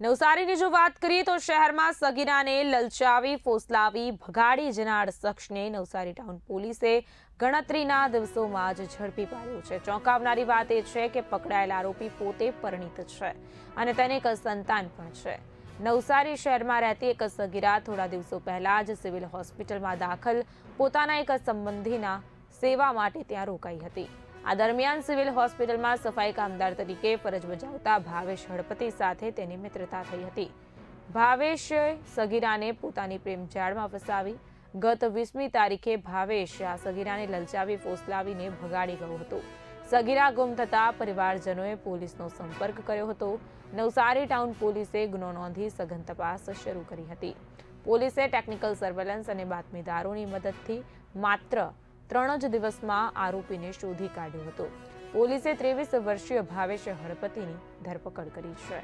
નવસારીની જો વાત કરીએ તો શહેરમાં સગીરાને લલચાવી ફોસલાવી ભગાડી જનાર શખ્સને નવસારી ટાઉન પોલીસે ગણતરીના દિવસોમાં જ ઝડપી પાડ્યો છે। ચોંકાવનારી વાત એ છે કે પકડાયેલ આરોપી પોતે પરિણીત છે અને તેને એક સંતાન પણ છે। નવસારી શહેરમાં રહેતી એક સગીરા થોડા દિવસો પહેલા જ સિવિલ હોસ્પિટલમાં દાખલ પોતાના એક સંબંધીના સેવા માટે ત્યાં રોકાઈ હતી। આ દરમિયાન સિવિલ હોસ્પિટલમાં સફાઈ કામદાર તરીકે ફરજ બજાવતા ભાવેશ હળપતિ સાથે તેની મિત્રતા થઈ હતી। ભાવેશે સગીરાને પોતાની પ્રેમ જાળમાં ફસાવી ગત 20મી તારીખે ભાવેશ આ સગીરાને લલચાવી ફોસલાવીને ભગાડી ગયો હતો। સગીરા ગુમ થતા પરિવારજનોએ પોલીસનો સંપર્ક કર્યો હતો। નવસારી ટાઉન પોલીસે ગુનો નોંધી સઘન તપાસ શરૂ કરી હતી। પોલીસે ટેકનિકલ સર્વેલન્સ અને બાતમીદારોની મદદથી માત્ર 3 જ દિવસમાં આરોપીને શોધી કાઢ્યો હતો। પોલીસે 23 વર્ષીય ભાવેશ હળપતિની ધરપકડ કરી છે।